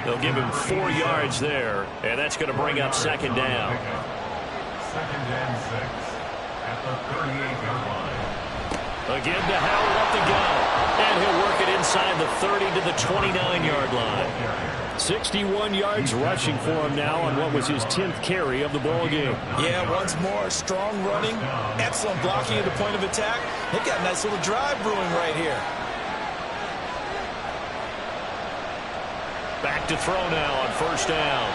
They'll give him 4 yards there, and that's going to bring up second down. 2nd and 6 at the 38-yard line. Again to Howard up the gut, and he'll work it inside the 30 to the 29-yard line. 61 yards rushing for him now on what was his 10th carry of the ball game. Yeah, once more, strong running, excellent blocking at the point of attack. They've got a nice little drive brewing right here. Back to throw now on first down.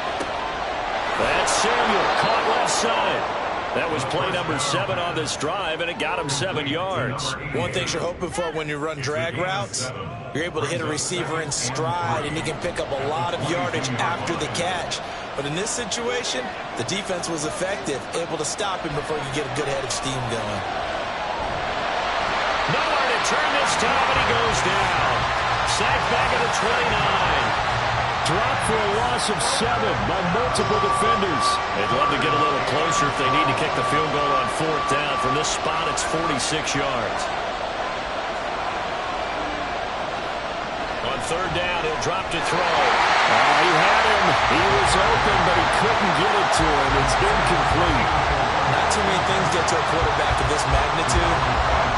That's Samuel, caught left side. That was play number 7 on this drive, and it got him 7 yards. One thing you're hoping for when you run drag routes, you're able to hit a receiver in stride, and he can pick up a lot of yardage after the catch. But in this situation, the defense was effective, able to stop him before you get a good head of steam going. Nowhere to turn this time, and he goes down. Sacked back at the 29. Dropped for a loss of 7 by multiple defenders. They'd love to get a little closer if they need to kick the field goal on 4th down. From this spot, it's 46 yards. On 3rd down, he'll drop to throw. He had him. He was open, but he couldn't get it to him. It's incomplete. Not too many things get to a quarterback of this magnitude,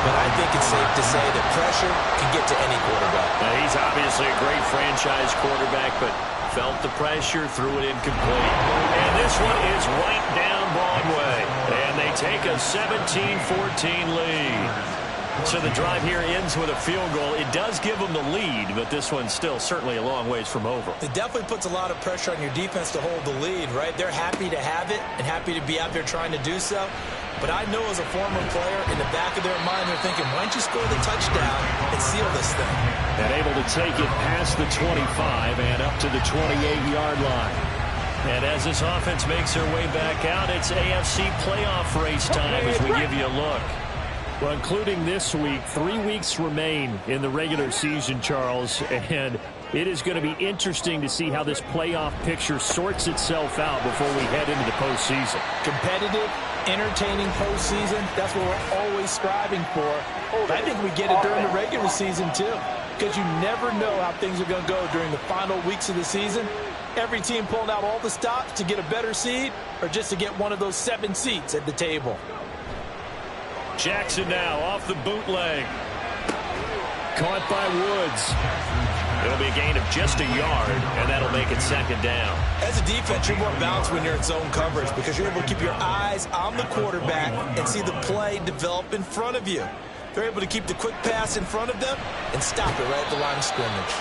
but I think it's safe to say that pressure can get to any quarterback. Now, he's obviously a great franchise quarterback, but felt the pressure, threw it incomplete. And this one is right down Broadway. And they take a 17-14 lead. So the drive here ends with a field goal. It does give them the lead, but this one's still certainly a long ways from over. It definitely puts a lot of pressure on your defense to hold the lead, right? They're happy to have it and happy to be out there trying to do so. But I know as a former player, in the back of their mind, they're thinking, why don't you score the touchdown and seal this thing? And able to take it past the 25 and up to the 28-yard line. And as this offense makes their way back out, it's AFC playoff race time as we give you a look. Well, including this week, 3 weeks remain in the regular season, Charles, and it is going to be interesting to see how this playoff picture sorts itself out before we head into the postseason. Competitive, entertaining postseason, that's what we're always striving for. But I think we get it during the regular season, too, because you never know how things are going to go during the final weeks of the season. Every team pulling out all the stops to get a better seed or just to get one of those 7 seats at the table. Jackson now off the bootleg. Caught by Woods. It'll be a gain of just a yard, and that'll make it 2nd down. As a defense, you're more balanced when you're in zone coverage because you're able to keep your eyes on the quarterback and see the play develop in front of you. They're able to keep the quick pass in front of them and stop it right at the line of scrimmage.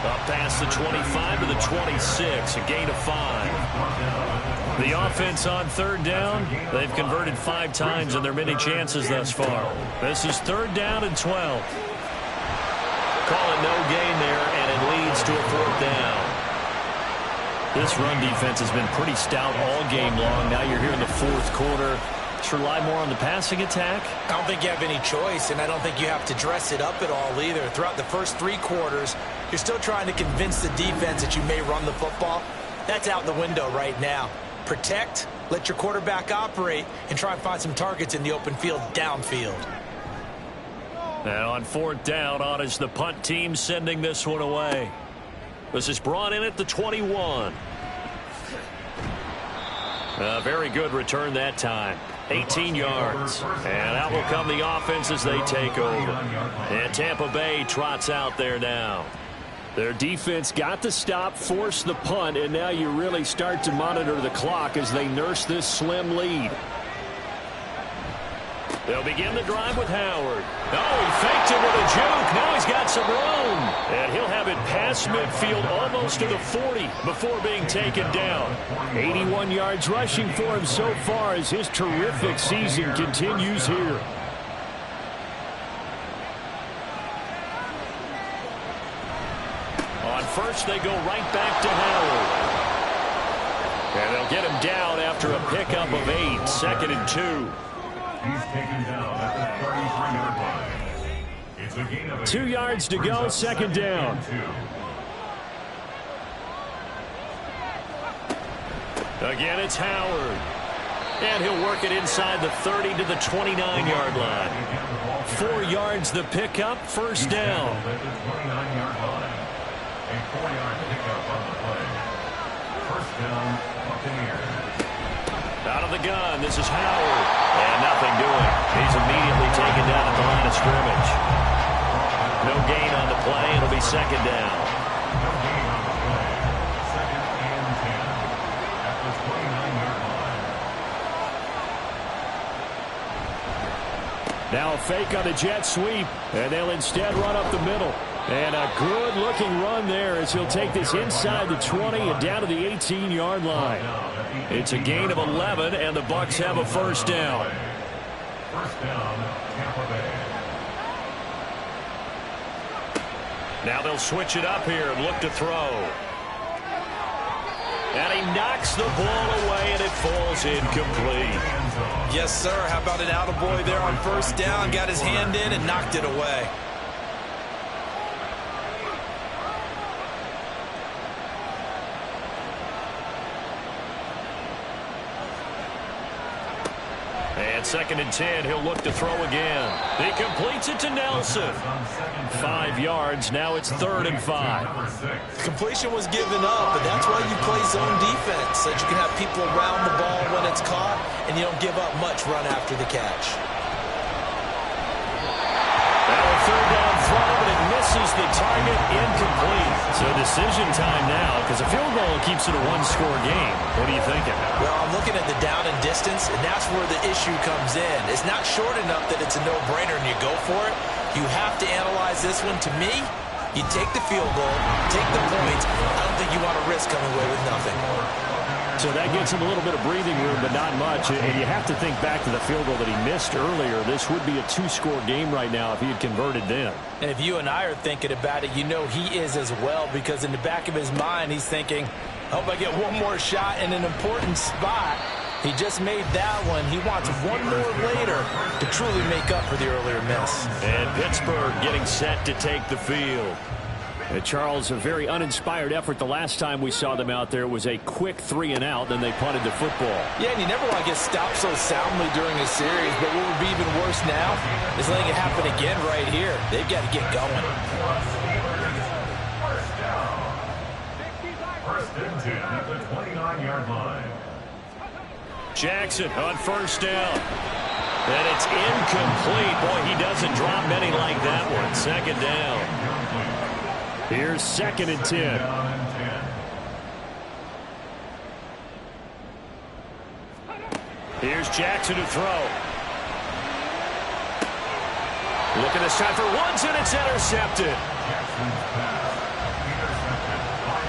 Up past the 25 to the 26, a gain of 5. The offense on 3rd down, they've converted 5 times in their many chances thus far. This is 3rd down and 12. Call it no gain there, and it leads to a 4th down. This run defense has been pretty stout all game long. Now you're here in the 4th quarter. Let's rely more on the passing attack. I don't think you have any choice, and I don't think you have to dress it up at all either. Throughout the first 3 quarters, you're still trying to convince the defense that you may run the football. That's out the window right now. Protect, let your quarterback operate, and try and find some targets in the open field downfield. And on 4th down, on is the punt team sending this one away. This is brought in at the 21. A very good return that time. 18 yards. And out will come the offense as they take over. And Tampa Bay trots out there now. Their defense got the stop, forced the punt, and now you really start to monitor the clock as they nurse this slim lead. They'll begin the drive with Howard. Oh, he faked it with a juke. Now he's got some room. And he'll have it past midfield almost to the 40 before being taken down. 81 yards rushing for him so far as his terrific season continues here. On first, they go right back to Howard. And they'll get him down after a pickup of 8, 2nd and 2. He's taken down at the 33-yard line. It's a gain of 2 yards to go, 2nd down. Again, it's Howard. And he'll work it inside the 30 to the 29-yard line. 4 yards the pickup, 1st down. At the 29-yard line. A 4-yard pickup on the play. 1st down, Buccaneers. Out of the gun, this is Howard. And nothing doing. He's immediately taken down at the line of scrimmage. No gain on the play. It'll be 2nd down. Now a fake on the jet sweep, and they'll instead run up the middle. And a good-looking run there as he'll take this inside the 20 and down to the 18-yard line. It's a gain of 11, and the Bucs have a first down. First down, Tampa Bay. Now they'll switch it up here and look to throw. And he knocks the ball away, and it falls incomplete. Yes, sir. How about an attaboy there on first down? Got his hand in and knocked it away. And 2nd and 10, he'll look to throw again. He completes it to Nelson. 5 yards, now it's 3rd and 5. Completion was given up, but that's why you play zone defense, so that you can have people around the ball when it's caught, and you don't give up much run after the catch. Now a 3rd down throw, but it misses the target, incomplete. So decision time now, because a field goal keeps it a one-score game. What are you thinking? Well, I'm looking at the down and distance, and that's where the issue comes in. It's not short enough that it's a no-brainer and you go for it. You have to analyze this one. To me, you take the field goal, take the points. I don't think you want to risk coming away with nothing. So that gives him a little bit of breathing room, but not much. And you have to think back to the field goal that he missed earlier. This would be a 2-score game right now if he had converted then. And if you and I are thinking about it, you know he is as well, because in the back of his mind, he's thinking, I hope I get one more shot in an important spot. He just made that one. He wants one more later to truly make up for the earlier miss. And Pittsburgh getting set to take the field. Charles, a very uninspired effort the last time we saw them out there. It was a quick 3-and-out, then they punted the football. Yeah, and you never want to get stopped so soundly during a series, but what would be even worse now is letting it happen again right here. They've got to get going. First and 10 at the 29-yard line. Jackson on first down. And it's incomplete. Boy, he doesn't drop many like that one. 2nd down. Here's 2nd and 10. Here's Jackson to throw. Looking this time for Woods, and it's intercepted.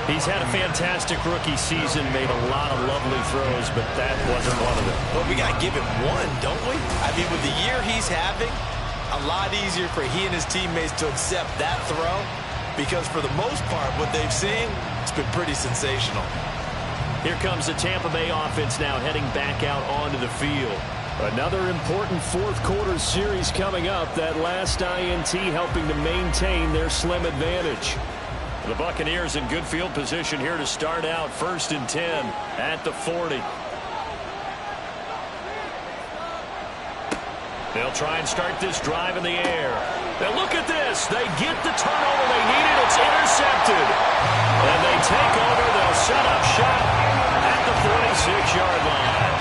He's had a fantastic rookie season, made a lot of lovely throws, but that wasn't one of them. Well, we got to give him one, don't we? I mean, with the year he's having, a lot easier for he and his teammates to accept that throw, because for the most part, what they've seen, it's been pretty sensational. Here comes the Tampa Bay offense now heading back out onto the field. Another important fourth-quarter series coming up. That last INT helping to maintain their slim advantage. The Buccaneers in good field position here to start out. 1st and 10 at the 40. They'll try and start this drive in the air. Now look at this. They get the turnover they needed. It's intercepted. And they take over. They'll set up shop at the 46-yard line.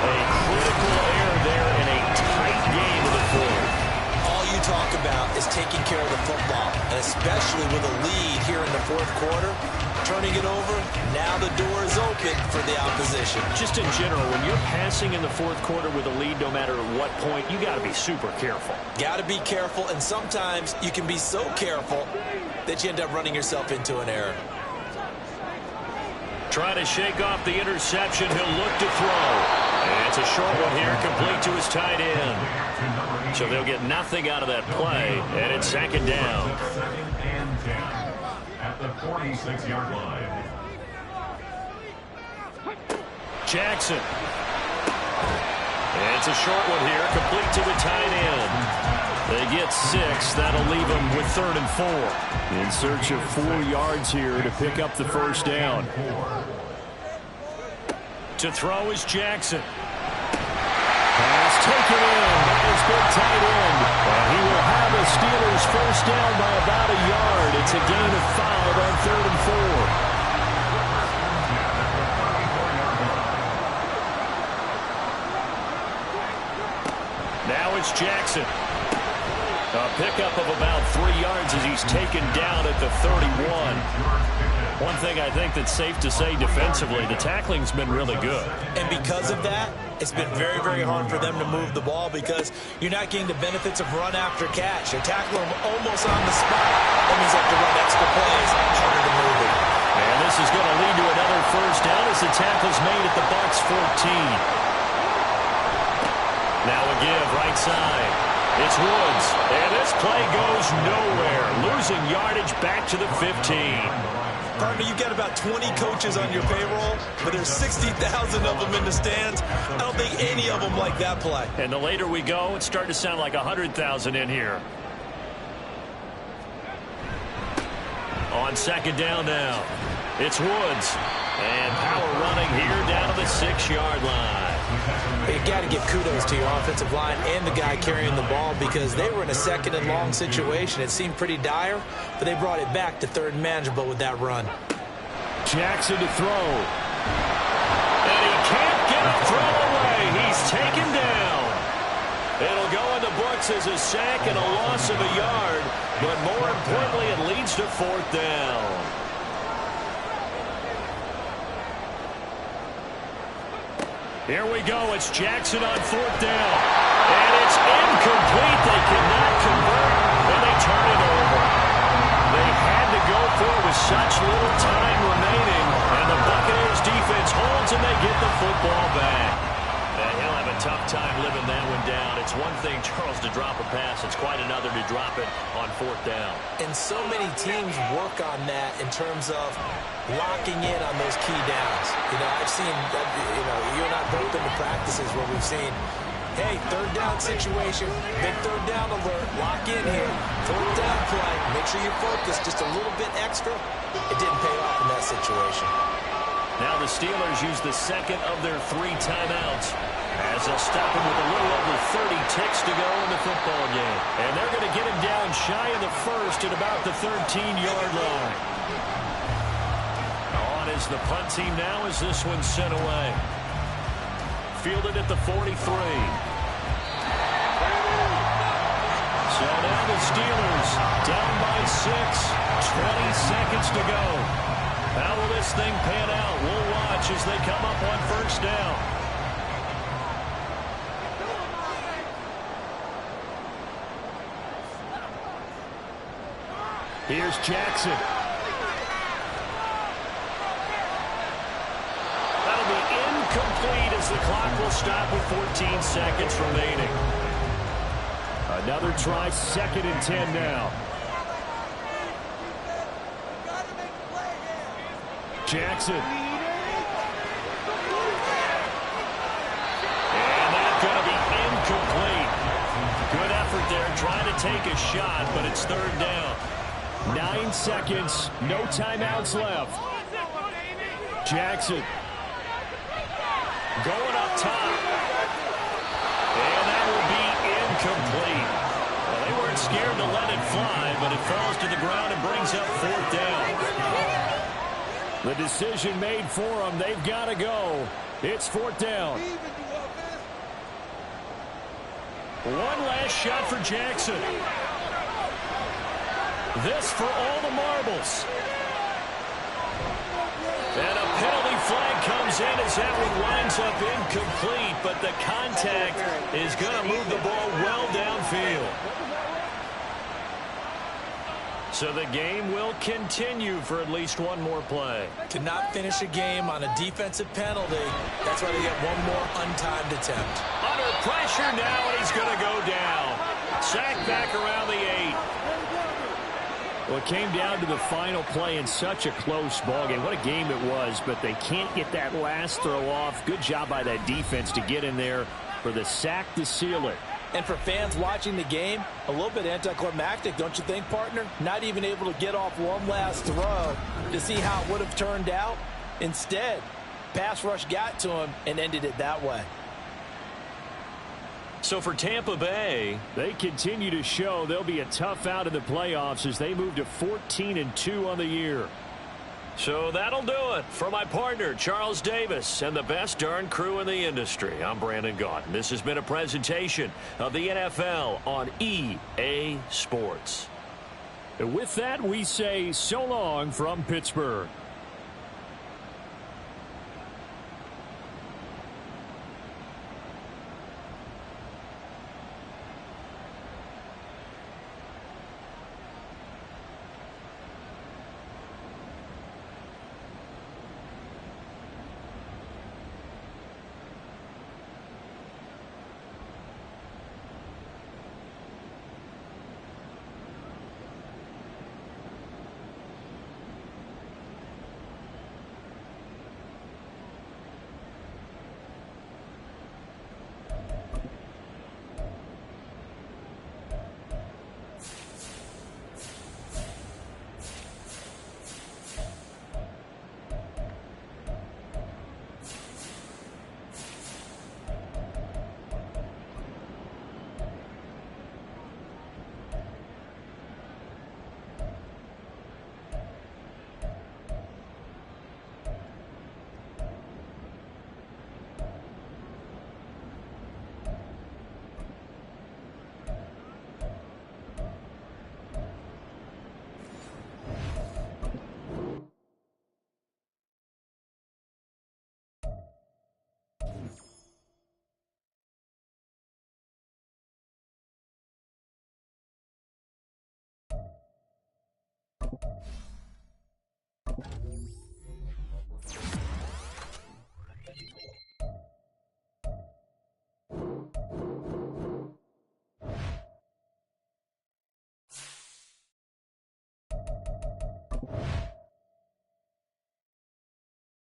A critical error there in a tight game of the fourth. All you talk about is taking care of the football, and especially with a lead here in the fourth quarter, turning it over, now the door is open for the opposition. Just in general, when you're passing in the fourth quarter with a lead, no matter at what point, you got to be super careful. Got to be careful, and sometimes you can be so careful that you end up running yourself into an error. Trying to shake off the interception. He'll look to throw. And it's a short one here, complete to his tight end. So they'll get nothing out of that play, and it's 2nd down. 2nd and 10 at the 46-yard line. Jackson. And it's a short one here, complete to the tight end. They get 6. That'll leave them with 3rd and 4. In search of 4 yards here to pick up the first down. To throw is Jackson. Pass taken in by his big tight end. And he will have a Steelers first down by about a yard. It's a gain of 5 on 3rd and 4. Now it's Jackson. A pickup of about 3 yards as he's taken down at the 31. One thing I think that's safe to say defensively, the tackling's been really good. And because of that, it's been very, very hard for them to move the ball because you're not getting the benefits of run after catch. You're tackling them almost on the spot. That means you have to run extra plays, harder to move it. And this is going to lead to another first down as the tackle's made at the Bucs 14. Now a give, right side. It's Woods, and this play goes nowhere. Losing yardage back to the 15. Partner, you've got about 20 coaches on your payroll, but there's 60,000 of them in the stands. I don't think any of them like that play. And the later we go, it's starting to sound like 100,000 in here. On second down now, it's Woods. And power running here down to the 6-yard line. You got to give kudos to your offensive line and the guy carrying the ball because they were in a second and long situation. It seemed pretty dire, but they brought it back to third and manageable with that run. Jackson to throw. And he can't get a throw away. He's taken down. It'll go in the books as a sack and a loss of a yard, but more importantly, it leads to fourth down. Here we go. It's Jackson on fourth down. And it's incomplete. They cannot convert, and they turn it over. They had to go for it with such little time remaining, and the Buccaneers defense holds, and they get the football back. And he'll have a tough time living that one down. It's one thing, Charles, to drop a pass. It's quite another to drop it on fourth down. And so many teams work on that in terms of locking in on those key downs. You know, I've seen, you and I both in the practices where we've seen, hey, third down situation, big third down alert, lock in here, fourth down play, make sure you're focused just a little bit extra. It didn't pay off in that situation. Now the Steelers use the second of their 3 timeouts as they'll stop him with a little over 30 ticks to go in the football game. And they're going to get him down shy of the first at about the 13-yard line. On is the punt team now as this one's sent away. Fielded at the 43. So now the Steelers down by 6, 20 seconds to go. How will this thing pan out? We'll watch as they come up on first down. Here's Jackson. That'll be incomplete as the clock will stop with 14 seconds remaining. Another try, 2nd and 10 now. Jackson. And that's going to be incomplete. Good effort there, trying to take a shot, but it's third down. 9 seconds, no timeouts left. Jackson. Going up top. And that will be incomplete. Well, they weren't scared to let it fly, but it falls to the ground and brings up fourth down. The decision made for them. They've got to go. It's fourth down. One last shot for Jackson. This for all the marbles. And a penalty flag comes in as that one winds up incomplete, but the contact is going to move the ball well downfield. So the game will continue for at least one more play. To not finish a game on a defensive penalty, that's why they get one more untimed attempt. Under pressure now, and he's going to go down. Sacked back around the 8. Well, it came down to the final play in such a close ballgame. What a game it was, but they can't get that last throw off. Good job by that defense to get in there for the sack to seal it. And for fans watching the game, a little bit anticlimactic, don't you think, partner? Not even able to get off one last throw to see how it would have turned out. Instead, pass rush got to him and ended it that way. So for Tampa Bay, they continue to show they'll be a tough out in the playoffs as they move to 14-2 on the year. So that'll do it for my partner, Charles Davis, and the best darn crew in the industry. I'm Brandon Gaudin. This has been a presentation of the NFL on EA Sports. With that, we say so long from Pittsburgh.